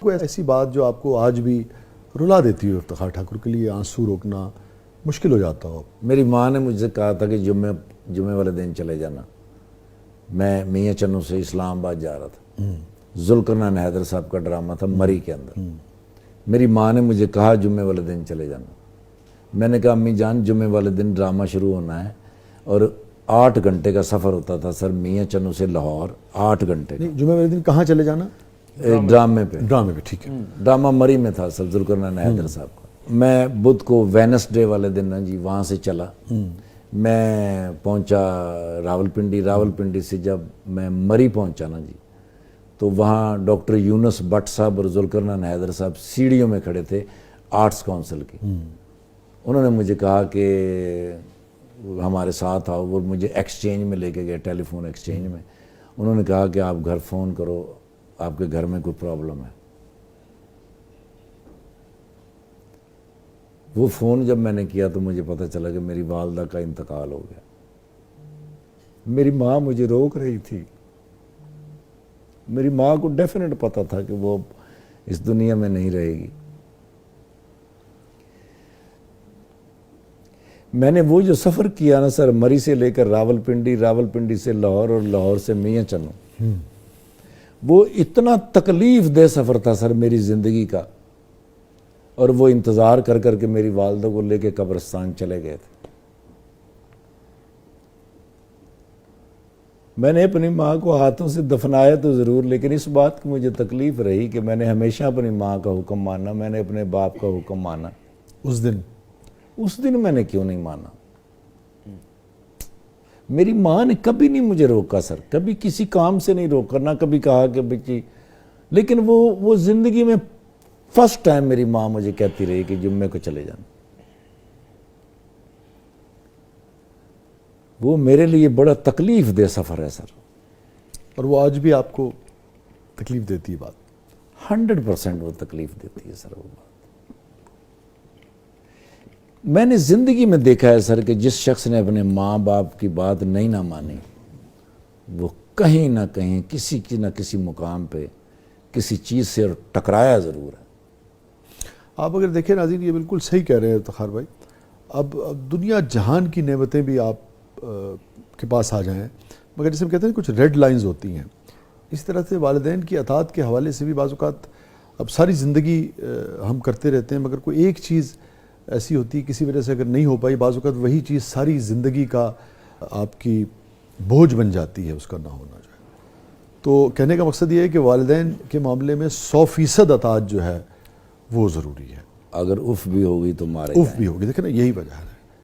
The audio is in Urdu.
کوئی ایسی بات جو آپ کو آج بھی رلا دیتی ہو افتخار ٹھاکر کے لیے، آنسو روکنا مشکل ہو جاتا ہو؟ میری ماں نے مجھ سے کہا تھا کہ جمعے والے دن چلے جانا. میں میاں چنوں سے اسلام آباد جا رہا تھا. ذوالقرنین حیدر صاحب کا ڈرامہ تھا مری کے اندر. میری ماں نے مجھے کہا جمعے والے دن چلے جانا. میں نے کہا امی جان جمعے والے دن ڈرامہ شروع ہونا ہے اور 8 گھنٹے کا سفر ہوتا تھا سر میاں چنوں سے لاہور. 8 گھنٹے کا. جمعے والے دن کہاں چلے جانا؟ ڈرامے پہ. ڈرامے پہ، ٹھیک ہے. ڈرامہ مری میں تھا سر ذوالقرنین حیدر صاحب کا. میں بدھ کو وینسڈے والے دن نا جی وہاں سے چلا. میں پہنچا راولپنڈی سے جب میں مری پہنچا نا جی تو وہاں ڈاکٹر یونس بٹ صاحب اور ذوالقرنین حیدر صاحب سیڑھیوں میں کھڑے تھے آرٹس کونسل کے. انہوں نے مجھے کہا کہ ہمارے ساتھ آؤ. وہ مجھے ایکسچینج میں لے کے گئے، ٹیلی فون ایکسچینج میں. انہوں نے کہا کہ آپ گھر فون کرو، آپ کے گھر میں کوئی پرابلم ہے. وہ فون جب میں نے کیا تو مجھے پتہ چلا کہ میری والدہ کا انتقال ہو گیا. میری ماں مجھے روک رہی تھی. میری ماں کو ڈیفینیٹ پتہ تھا کہ وہ اس دنیا میں نہیں رہے گی. میں نے وہ جو سفر کیا نا سر مری سے لے کر راولپنڈی سے لاہور اور لاہور سے میاں چنوں، وہ اتنا تکلیف دہ سفر تھا سر میری زندگی کا. اور وہ انتظار کر کر کے میری والدہ کو لے کے قبرستان چلے گئے تھے. میں نے اپنی ماں کو ہاتھوں سے دفنایا تو ضرور، لیکن اس بات کی مجھے تکلیف رہی کہ میں نے ہمیشہ اپنی ماں کا حکم مانا، میں نے اپنے باپ کا حکم مانا. اس دن میں نے کیوں نہیں مانا؟ میری ماں نے کبھی نہیں مجھے روکا سر، کبھی کسی کام سے نہیں روکا، نہ کبھی کہا کہ بچی. لیکن وہ زندگی میں فرسٹ ٹائم میری ماں مجھے کہتی رہی کہ جمعے کو چلے جانا. وہ میرے لیے بڑا تکلیف دہ سفر ہے سر. اور وہ آج بھی آپ کو تکلیف دیتی ہے بات؟ 100% وہ تکلیف دیتی ہے سر وہ بات. میں نے زندگی میں دیکھا ہے سر کہ جس شخص نے اپنے ماں باپ کی بات نہیں نہ مانی وہ کہیں نہ کہیں کسی نہ کسی مقام پہ کسی چیز سے ٹکرایا ضرور ہے. آپ اگر دیکھیں ناظرین، یہ بالکل صحیح کہہ رہے ہیں افتخار بھائی. اب دنیا جہان کی نعمتیں بھی آپ کے پاس آ جائیں، مگر جسے ہم کہتے ہیں کچھ ریڈ لائنز ہوتی ہیں. اس طرح سے والدین کی اطاعت کے حوالے سے بھی بعض اوقات اب ساری زندگی ہم کرتے رہتے ہیں، مگر کوئی ایک چیز ایسی ہوتی ہے کسی وجہ سے اگر نہیں ہو پائی، بعض اوقات وہی چیز ساری زندگی کا آپ کی بوجھ بن جاتی ہے، اس کا نہ ہونا جو ہے. تو کہنے کا مقصد یہ ہے کہ والدین کے معاملے میں 100% اطاعت جو ہے وہ ضروری ہے. اگر اف بھی ہوگی تو مارے اف بھی ہوگی، دیکھیں نا، یہی وجہ ہے.